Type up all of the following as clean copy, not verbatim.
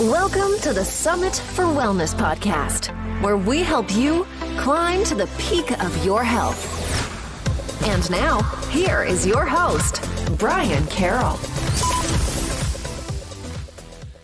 Welcome to the Summit for Wellness podcast, where we help you climb to the peak of your health. And now, here is your host, Brian Carroll.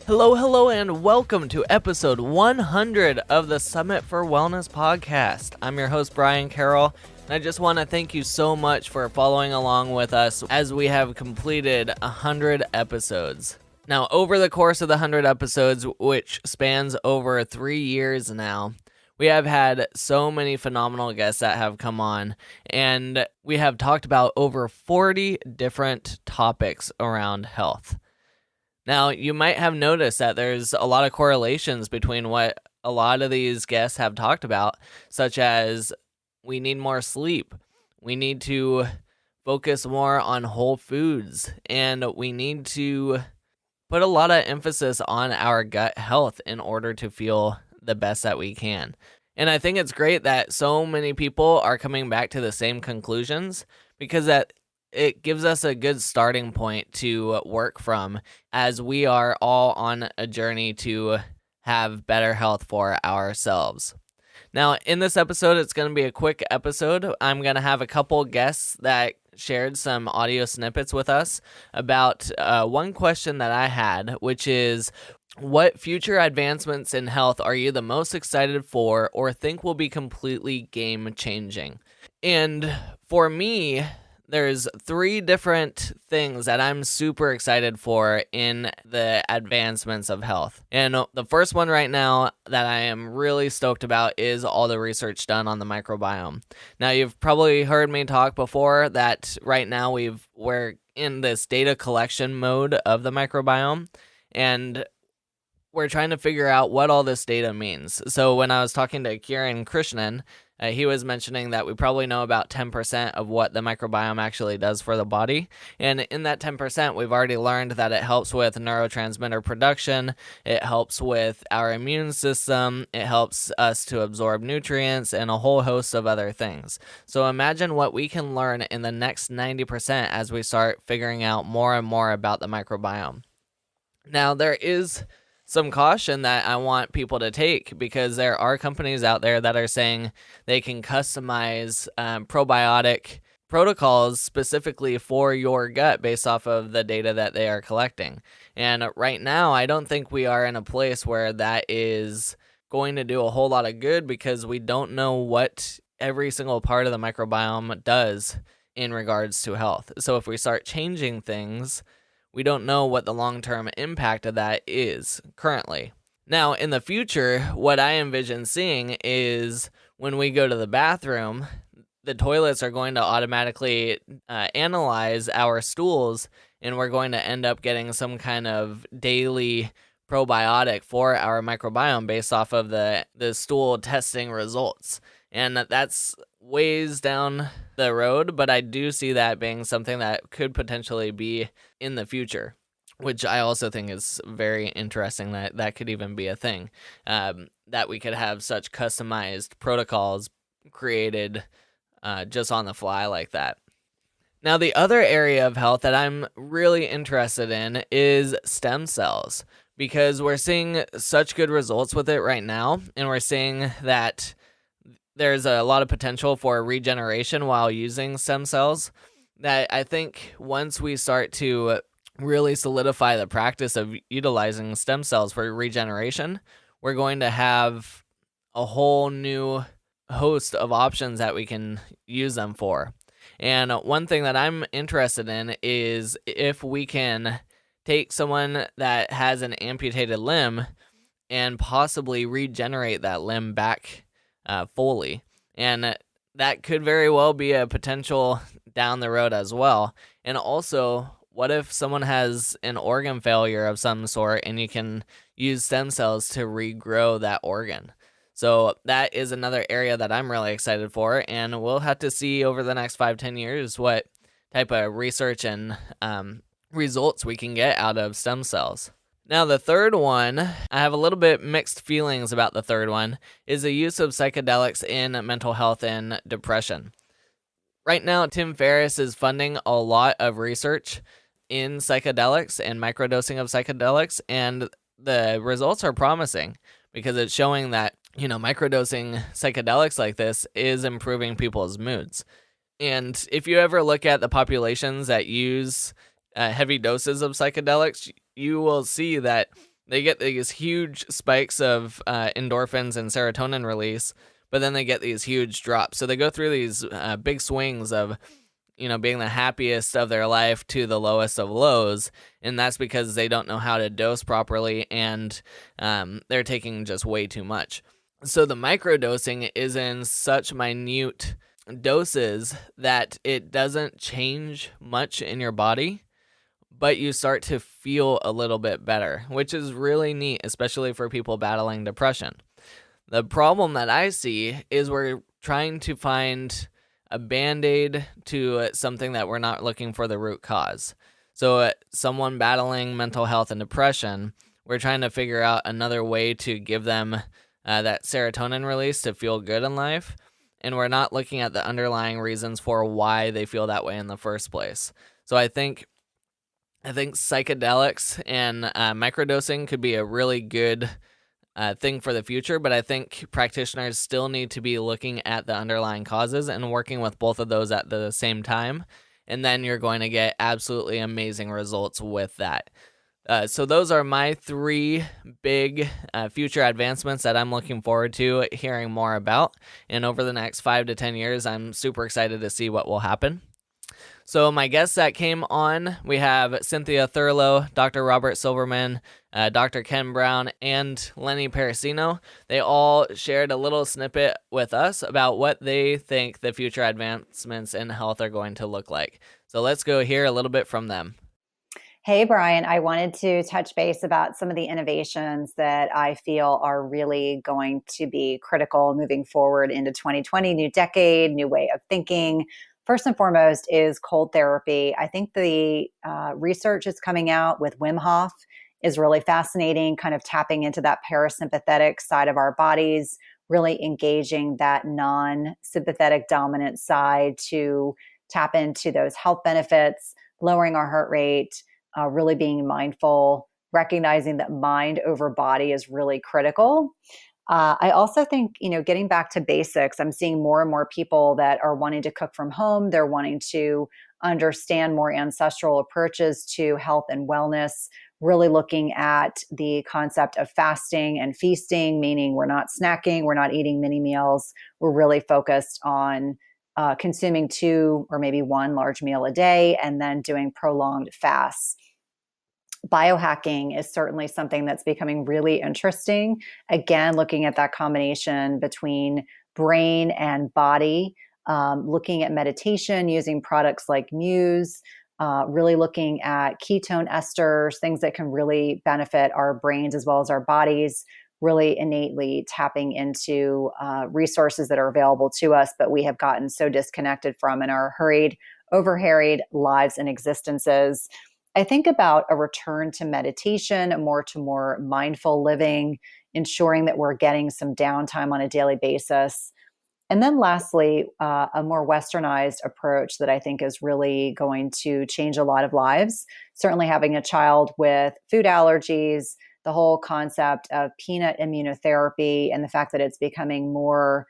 Hello, and welcome to episode 100 of the Summit for Wellness podcast. I'm your host, Brian Carroll, and I just want to thank you so much for following along with us as we have completed 100 episodes. Now, over the course of the 100 episodes, which spans over 3 years now, we have had so many phenomenal guests that have come on, and we have talked about over 40 different topics around health. Now, you might have noticed that there's a lot of correlations between what a lot of these guests have talked about, such as we need more sleep, we need to focus more on whole foods, and we need to put a lot of emphasis on our gut health in order to feel the best that we can. And I think it's great that so many people are coming back to the same conclusions, because that it gives us a good starting point to work from as we are all on a journey to have better health for ourselves. Now, in this episode, it's going to be a quick episode. I'm going to have a couple guests that shared some audio snippets with us about one question that I had, which is, what future advancements in health are you the most excited for or think will be completely game-changing? And for me, there's 3 different things that I'm super excited for in the advancements of health. And the first one right now that I am really stoked about is all the research done on the microbiome. Now, you've probably heard me talk before that right now we're in this data collection mode of the microbiome, and we're trying to figure out what all this data means. So when I was talking to Kiran Krishnan, he was mentioning that we probably know about 10% of what the microbiome actually does for the body. And in that 10%, we've already learned that it helps with neurotransmitter production, it helps with our immune system, it helps us to absorb nutrients, and a whole host of other things. So imagine what we can learn in the next 90% as we start figuring out more and more about the microbiome. Now, there is some caution that I want people to take, because there are companies out there that are saying they can customize probiotic protocols specifically for your gut based off of the data that they are collecting. And right now, I don't think we are in a place where that is going to do a whole lot of good, because we don't know what every single part of the microbiome does in regards to health. So if we start changing things, we don't know what the long-term impact of that is currently. Now, in the future, what I envision seeing is when we go to the bathroom, the toilets are going to automatically analyze our stools, and we're going to end up getting some kind of daily probiotic for our microbiome based off of the stool testing results. And that's ways down the road, but I do see that being something that could potentially be in the future, which I also think is very interesting that could even be a thing, that we could have such customized protocols created just on the fly like that. Now, the other area of health that I'm really interested in is stem cells, because we're seeing such good results with it right now, and we're seeing that there's a lot of potential for regeneration while using stem cells, that I think once we start to really solidify the practice of utilizing stem cells for regeneration, we're going to have a whole new host of options that we can use them for. And one thing that I'm interested in is if we can take someone that has an amputated limb and possibly regenerate that limb back fully. And that could very well be a potential down the road as well. And also, what if someone has an organ failure of some sort and you can use stem cells to regrow that organ? So that is another area that I'm really excited for, and we'll have to see over the next 5-10 years what type of research and results we can get out of stem cells. Now, the third one, I have a little bit mixed feelings about the third one, is the use of psychedelics in mental health and depression. Right now, Tim Ferriss is funding a lot of research in psychedelics and microdosing of psychedelics, and the results are promising because it's showing that, microdosing psychedelics like this is improving people's moods. And if you ever look at the populations that use heavy doses of psychedelics, you will see that they get these huge spikes of endorphins and serotonin release, but then they get these huge drops. So they go through these big swings of, being the happiest of their life to the lowest of lows. And that's because they don't know how to dose properly, and they're taking just way too much. So the microdosing is in such minute doses that it doesn't change much in your body, but you start to feel a little bit better, which is really neat, especially for people battling depression. The problem that I see is we're trying to find a band-aid to something that we're not looking for the root cause. So someone battling mental health and depression, we're trying to figure out another way to give them that serotonin release to feel good in life. And we're not looking at the underlying reasons for why they feel that way in the first place. So I think psychedelics and microdosing could be a really good thing for the future, but I think practitioners still need to be looking at the underlying causes and working with both of those at the same time. And then you're going to get absolutely amazing results with that. So those are my 3 big future advancements that I'm looking forward to hearing more about. And over the next 5 to 10 years, I'm super excited to see what will happen. So my guests that came on, we have Cynthia Thurlow, Dr. Robert Silverman, Dr. Ken Brown, and Lenny Parracino. They all shared a little snippet with us about what they think the future advancements in health are going to look like. So let's go hear a little bit from them. Hey, Brian, I wanted to touch base about some of the innovations that I feel are really going to be critical moving forward into 2020, new decade, new way of thinking. First and foremost is cold therapy. I think the research is coming out with Wim Hof is really fascinating, kind of tapping into that parasympathetic side of our bodies, really engaging that non-sympathetic dominant side to tap into those health benefits, lowering our heart rate, really being mindful, recognizing that mind over body is really critical. I also think, getting back to basics, I'm seeing more and more people that are wanting to cook from home. They're wanting to understand more ancestral approaches to health and wellness, really looking at the concept of fasting and feasting, meaning we're not snacking, we're not eating mini meals. We're really focused on consuming 2 or maybe 1 large meal a day and then doing prolonged fasts. Biohacking is certainly something that's becoming really interesting. Again, looking at that combination between brain and body, looking at meditation, using products like Muse, really looking at ketone esters, things that can really benefit our brains as well as our bodies, really innately tapping into resources that are available to us, but we have gotten so disconnected from in our hurried, over-harried lives and existences. I think about a return to meditation, more to more mindful living, ensuring that we're getting some downtime on a daily basis. And then lastly, a more westernized approach that I think is really going to change a lot of lives. Certainly having a child with food allergies, the whole concept of peanut immunotherapy, and the fact that it's becoming more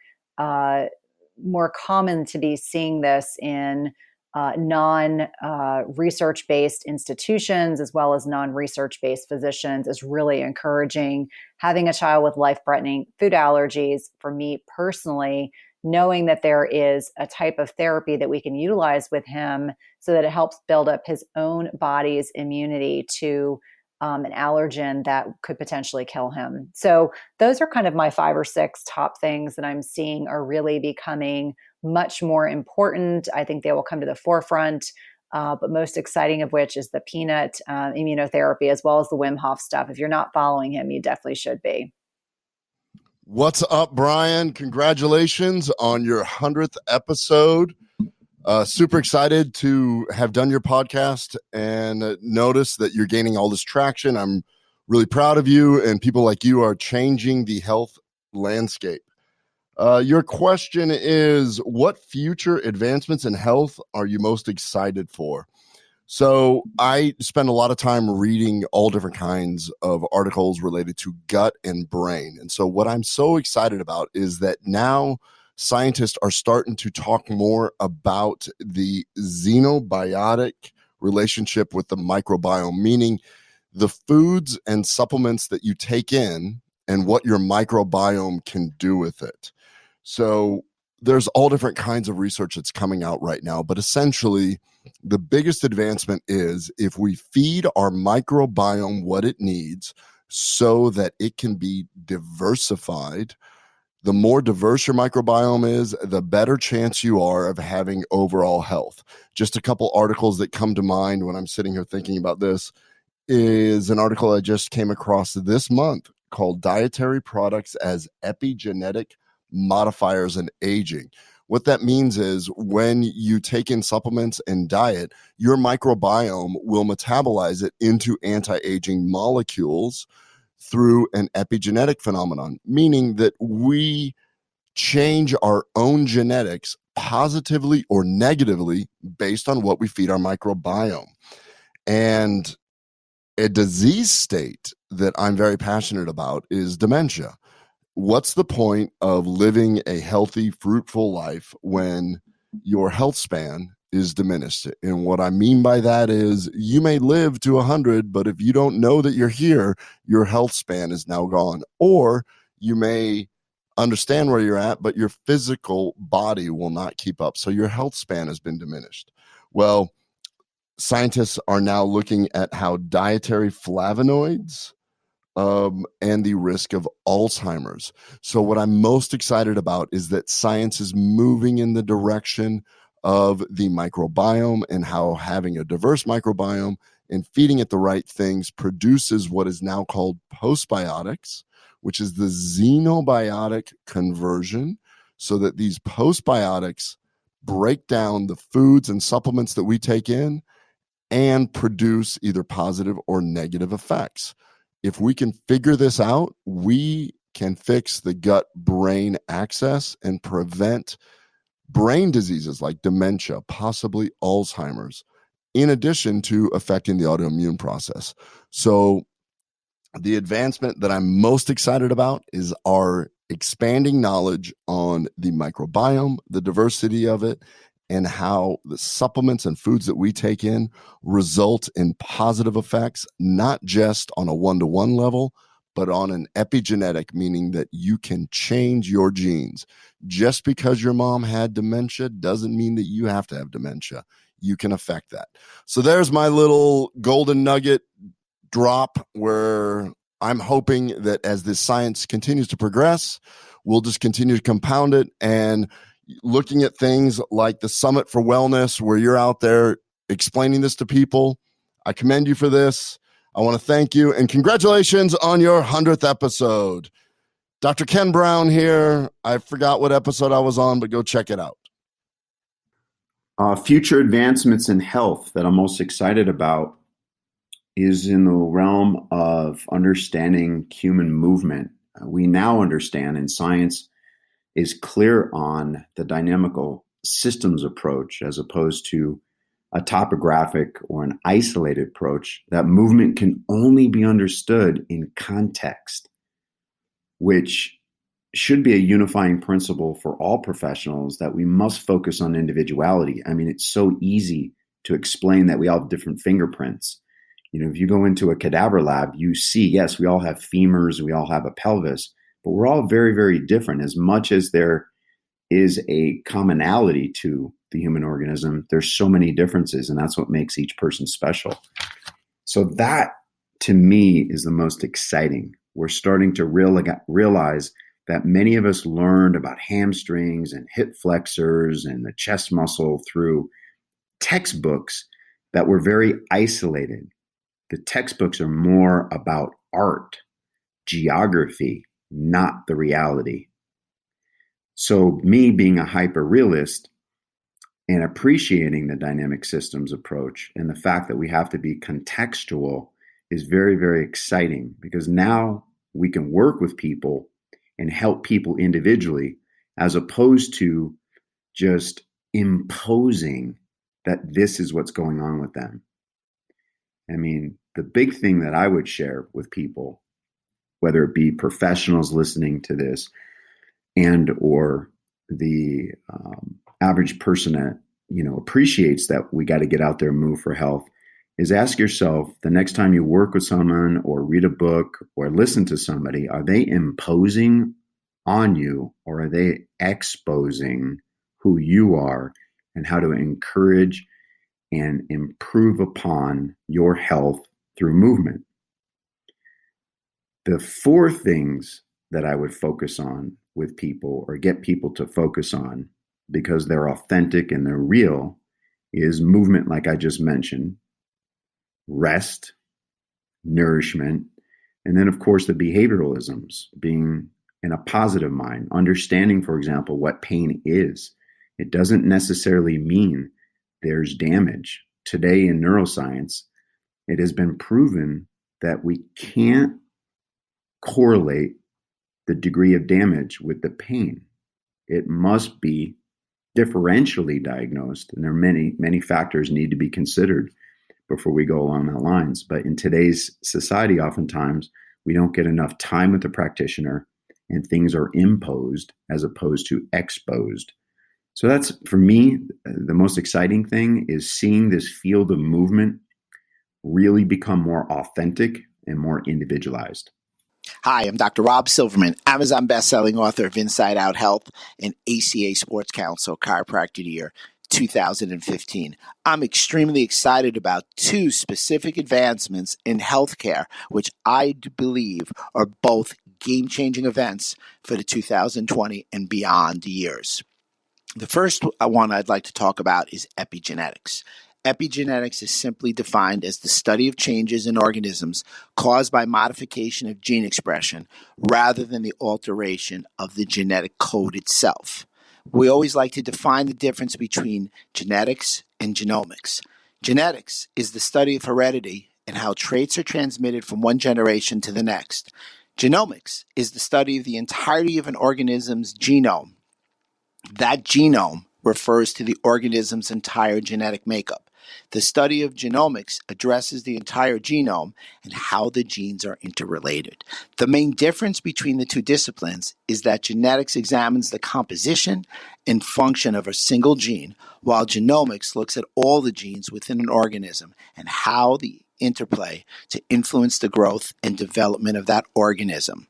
common to be seeing this in non-research-based institutions as well as non-research-based physicians is really encouraging. Having a child with life-threatening food allergies, for me personally, knowing that there is a type of therapy that we can utilize with him so that it helps build up his own body's immunity to an allergen that could potentially kill him. So those are kind of my 5 or 6 top things that I'm seeing are really becoming much more important. I think they will come to the forefront, but most exciting of which is the peanut immunotherapy as well as the Wim Hof stuff. If you're not following him, you definitely should be. What's up, Brian? Congratulations on your 100th episode. Super excited to have done your podcast and notice that you're gaining all this traction. I'm really proud of you, and people like you are changing the health landscape. Your question is, what future advancements in health are you most excited for? So I spend a lot of time reading all different kinds of articles related to gut and brain. And so what I'm so excited about is that now scientists are starting to talk more about the xenobiotic relationship with the microbiome, meaning the foods and supplements that you take in and what your microbiome can do with it. So there's all different kinds of research that's coming out right now, but essentially the biggest advancement is if we feed our microbiome what it needs so that it can be diversified. The more diverse your microbiome is, the better chance you are of having overall health. Just a couple articles that come to mind when I'm sitting here thinking about this is an article I just came across this month called Dietary Products as Epigenetic Modifiers in Aging. What that means is when you take in supplements and diet, your microbiome will metabolize it into anti-aging molecules through an epigenetic phenomenon, meaning that we change our own genetics positively or negatively based on what we feed our microbiome. And a disease state that I'm very passionate about is dementia. What's the point of living a healthy, fruitful life when your health span is diminished? And what I mean by that is you may live to 100, but if you don't know that you're here, your health span is now gone. Or you may understand where you're at, but your physical body will not keep up. So your health span has been diminished. Well, scientists are now looking at how dietary flavonoids and the risk of Alzheimer's. So what I'm most excited about is that science is moving in the direction of the microbiome and how having a diverse microbiome and feeding it the right things produces what is now called postbiotics, which is the xenobiotic conversion, so that these postbiotics break down the foods and supplements that we take in and produce either positive or negative effects. If we can figure this out, we can fix the gut-brain axis and prevent brain diseases like dementia, possibly Alzheimer's, in addition to affecting the autoimmune process. So the advancement that I'm most excited about is our expanding knowledge on the microbiome, the diversity of it, and how the supplements and foods that we take in result in positive effects, not just on a one-to-one level, but on an epigenetic, meaning that you can change your genes. Just because your mom had dementia doesn't mean that you have to have dementia. You can affect that. So there's my little golden nugget drop where I'm hoping that as this science continues to progress, we'll just continue to compound it, and looking at things like the Summit for Wellness, where you're out there explaining this to people. I commend you for this. I want to thank you, and congratulations on your 100th episode. Dr. Ken Brown here. I forgot what episode I was on, but go check it out. Future advancements in health that I'm most excited about is in the realm of understanding human movement. We now understand, and science is clear on the dynamical systems approach as opposed to a topographic or an isolated approach, that movement can only be understood in context, which should be a unifying principle for all professionals, that we must focus on individuality. I mean, it's so easy to explain that we all have different fingerprints. You know, if you go into a cadaver lab, you see, yes, we all have femurs, we all have a pelvis, but we're all very, very different. As much as there is a commonality to the human organism, there's so many differences, and that's what makes each person special. So that, to me, is the most exciting. We're starting to realize that many of us learned about hamstrings and hip flexors and the chest muscle through textbooks that were very isolated. The textbooks are more about art, geography, not the reality. So me being a hyper-realist and appreciating the dynamic systems approach and the fact that we have to be contextual is very, very exciting, because now we can work with people and help people individually, as opposed to just imposing that this is what's going on with them. I mean, the big thing that I would share with people, whether it be professionals listening to this and or the average person that, appreciates that we got to get out there and move for health, is ask yourself the next time you work with someone or read a book or listen to somebody, are they imposing on you or are they exposing who you are and how to encourage and improve upon your health through movement? The four things that I would focus on with people or get people to focus on because they're authentic and they're real is movement, like I just mentioned, rest, nourishment, and then, of course, the behavioralisms, being in a positive mind, understanding, for example, what pain is. It doesn't necessarily mean there's damage. Today in neuroscience, it has been proven that we can't correlate the degree of damage with the pain. It must be differentially diagnosed, and there are many factors need to be considered before we go along that lines. But in today's society, oftentimes we don't get enough time with the practitioner and things are imposed as opposed to exposed. So that's, for me, the most exciting thing is seeing this field of movement really become more authentic and more individualized. Hi, I'm Dr. Rob Silverman, Amazon bestselling author of Inside Out Health and ACA Sports Council Chiropractor of the Year 2015. I'm extremely excited about two specific advancements in healthcare, which I believe are both game-changing events for the 2020 and beyond years. The first one I'd like to talk about is epigenetics. Epigenetics is simply defined as the study of changes in organisms caused by modification of gene expression rather than the alteration of the genetic code itself. We always like to define the difference between genetics and genomics. Genetics is the study of heredity and how traits are transmitted from one generation to the next. Genomics is the study of the entirety of an organism's genome. That genome refers to the organism's entire genetic makeup. The study of genomics addresses the entire genome and how the genes are interrelated. The main difference between the two disciplines is that genetics examines the composition and function of a single gene, while genomics looks at all the genes within an organism and how they interplay to influence the growth and development of that organism.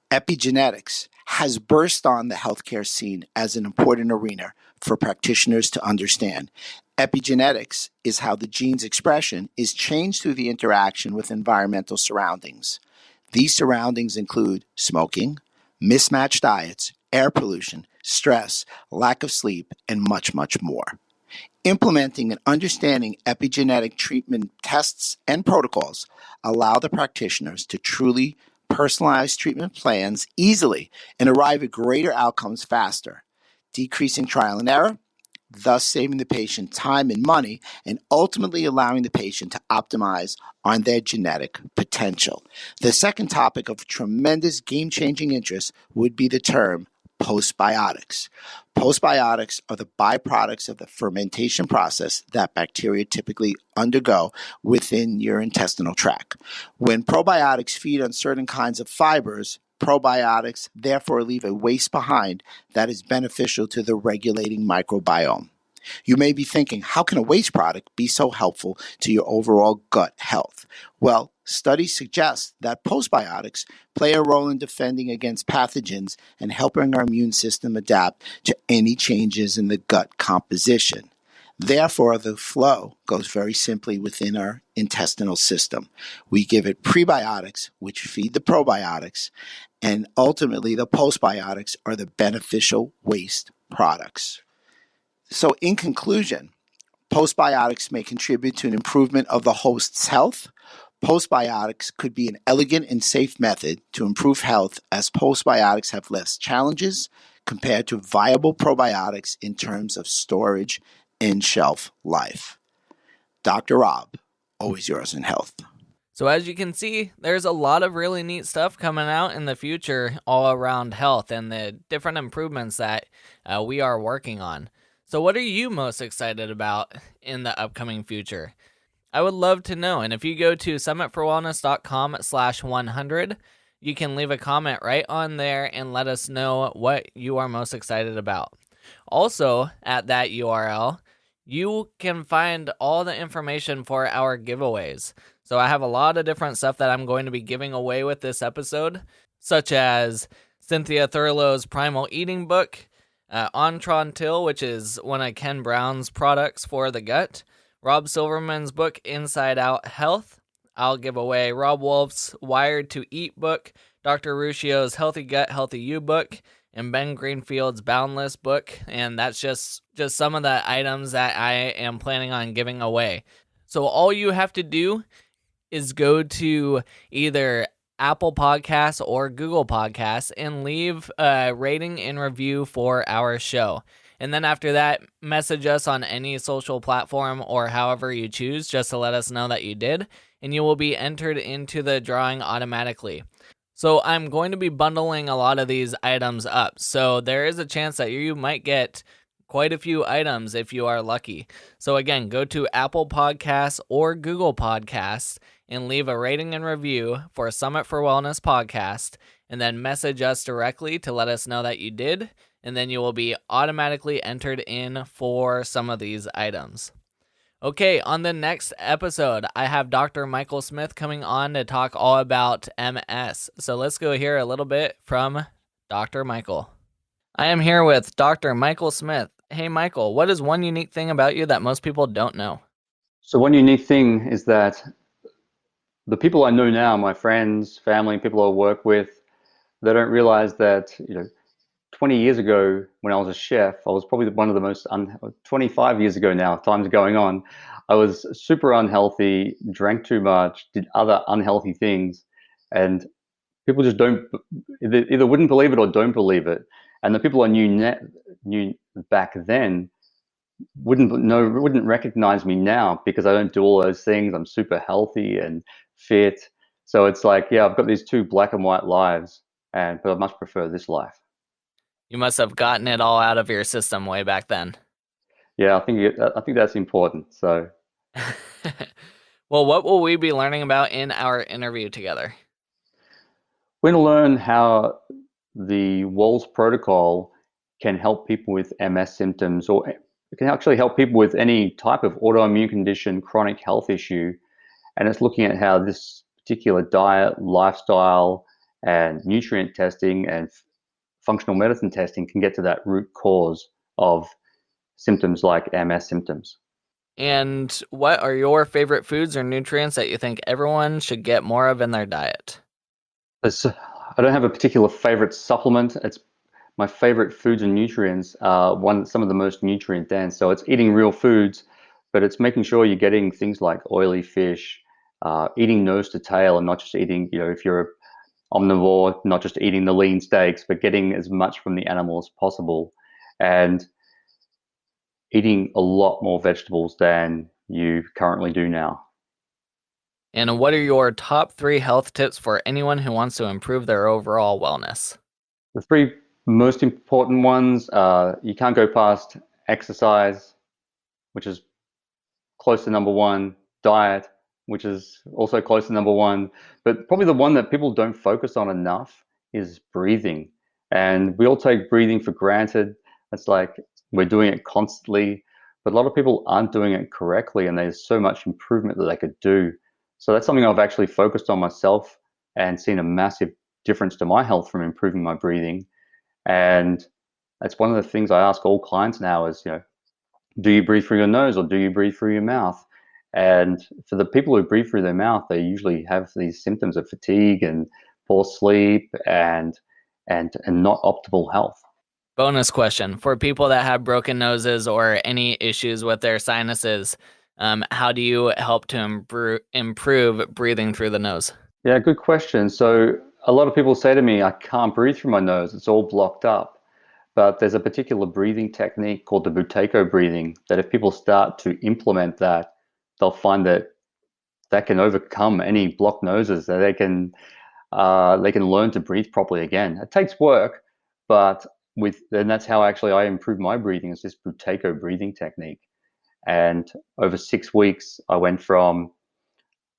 Epigenetics has burst on the healthcare scene as an important arena for practitioners to understand. Epigenetics is how the gene's expression is changed through the interaction with environmental surroundings. These surroundings include smoking, mismatched diets, air pollution, stress, lack of sleep, and much, much more. Implementing and understanding epigenetic treatment tests and protocols allow the practitioners to truly personalize treatment plans easily and arrive at greater outcomes faster, decreasing trial and error, thus saving the patient time and money, and ultimately allowing the patient to optimize on their genetic potential. The second topic of tremendous game-changing interest would be the term postbiotics. Postbiotics are the byproducts of the fermentation process that bacteria typically undergo within your intestinal tract. When probiotics feed on certain kinds of fibers, probiotics therefore leave a waste behind that is beneficial to the regulating microbiome. You may be thinking, how can a waste product be so helpful to your overall gut health? Well, studies suggest that postbiotics play a role in defending against pathogens and helping our immune system adapt to any changes in the gut composition. Therefore, the flow goes very simply within our intestinal system. We give it prebiotics, which feed the probiotics, and ultimately the postbiotics are the beneficial waste products. So in conclusion, postbiotics may contribute to an improvement of the host's health. Postbiotics could be an elegant and safe method to improve health, as postbiotics have less challenges compared to viable probiotics in terms of storage and shelf life. Dr. Rob, always yours in health. So as you can see, there's a lot of really neat stuff coming out in the future all around health and the different improvements that we are working on. So what are you most excited about in the upcoming future? I would love to know. And if you go to summitforwellness.com/100, you can leave a comment right on there and let us know what you are most excited about. Also, at that URL, you can find all the information for our giveaways. So I have a lot of different stuff that I'm going to be giving away with this episode, such as Cynthia Thurlow's Primal Eating book, Ontron Till, which is one of Ken Brown's products for the gut, Rob Silverman's book, Inside Out Health. I'll give away Rob Wolf's Wired to Eat book, Dr. Ruscio's Healthy Gut, Healthy You book, and Ben Greenfield's Boundless book. And that's just some of the items that I am planning on giving away. So all you have to do is go to either Apple Podcasts or Google Podcasts and leave a rating and review for our show. And then after that, message us on any social platform or however you choose just to let us know that you did, and you will be entered into the drawing automatically. So I'm going to be bundling a lot of these items up. So there is a chance that you might get quite a few items if you are lucky. So again, go to Apple Podcasts or Google Podcasts and leave a rating and review for Summit for Wellness podcast, and then message us directly to let us know that you did, and then you will be automatically entered in for some of these items. Okay, on the next episode, I have Dr. Michael Smith coming on to talk all about MS. So let's go hear a little bit from Dr. Michael. I am here with Dr. Michael Smith. Hey, Michael, what is one unique thing about you that most people don't know? So one unique thing is that the people I know now, my friends, family, people I work with, they don't realize that, 20 years ago when I was a chef, I was probably one of the most, 25 years ago now, time's going on, I was super unhealthy, drank too much, did other unhealthy things, and people just either wouldn't believe it or don't believe it. And the people I knew back then wouldn't recognize me now because I don't do all those things. I'm super healthy and fit. So it's like, yeah, I've got these two black and white lives, but I much prefer this life. You must have gotten it all out of your system way back then. Yeah, I think that's important. So, well, what will we be learning about in our interview together? We're going to learn how the Walls protocol can help people with MS symptoms, or it can actually help people with any type of autoimmune condition, chronic health issue. And it's looking at how this particular diet, lifestyle, and nutrient testing and functional medicine testing can get to that root cause of symptoms like MS symptoms. And what are your favorite foods or nutrients that you think everyone should get more of in their diet? I don't have a particular favorite supplement. It's my favorite foods and nutrients are some of the most nutrient dense. So it's eating real foods, but it's making sure you're getting things like oily fish, eating nose to tail, and not just eating, if you're omnivore, not just eating the lean steaks, but getting as much from the animal as possible, and eating a lot more vegetables than you currently do now. And what are your top 3 health tips for anyone who wants to improve their overall wellness? The 3 most important ones, you can't go past exercise, which is close to number 1, diet, which is also close to number 1, but probably the one that people don't focus on enough is breathing. And we all take breathing for granted. It's like we're doing it constantly, but a lot of people aren't doing it correctly, and there's so much improvement that they could do. So that's something I've actually focused on myself and seen a massive difference to my health from improving my breathing. And that's one of the things I ask all clients now is, do you breathe through your nose or do you breathe through your mouth? And for the people who breathe through their mouth, they usually have these symptoms of fatigue and poor sleep and not optimal health. Bonus question, for people that have broken noses or any issues with their sinuses, how do you help to improve breathing through the nose? Yeah, good question. So a lot of people say to me, I can't breathe through my nose. It's all blocked up. But there's a particular breathing technique called the Buteyko breathing that if people start to implement that, they'll find that can overcome any blocked noses, that they can learn to breathe properly again. It takes work, but and that's how actually I improve my breathing, is this Buteyko breathing technique. And over 6 weeks, I went from,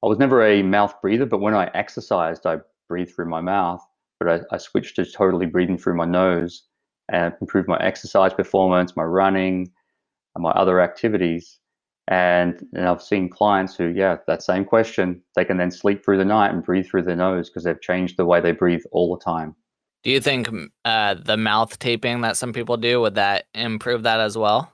I was never a mouth breather, but when I exercised, I breathed through my mouth. But I switched to totally breathing through my nose and improved my exercise performance, my running, and my other activities. And I've seen clients who, that same question, they can then sleep through the night and breathe through their nose because they've changed the way they breathe all the time. Do you think the mouth taping that some people do, would that improve that as well?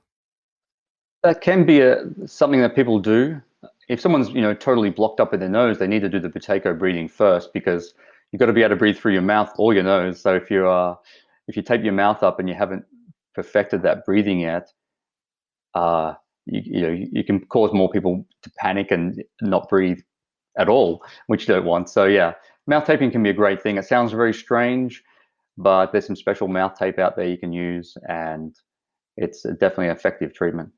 That can be something that people do. If someone's totally blocked up in their nose, they need to do the Buteyko breathing first, because you've got to be able to breathe through your mouth or your nose. So if you tape your mouth up and you haven't perfected that breathing yet, you can cause more people to panic and not breathe at all, which you don't want. So mouth taping can be a great thing. It sounds very strange, but there's some special mouth tape out there you can use, and it's definitely an effective treatment.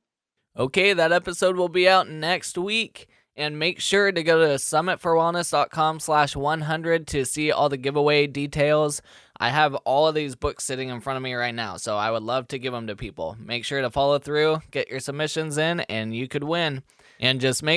Okay, that episode will be out next week. And make sure to go to summitforwellness.com/100 to see all the giveaway details. I have all of these books sitting in front of me right now, so I would love to give them to people. Make sure to follow through, get your submissions in, and you could win. And just make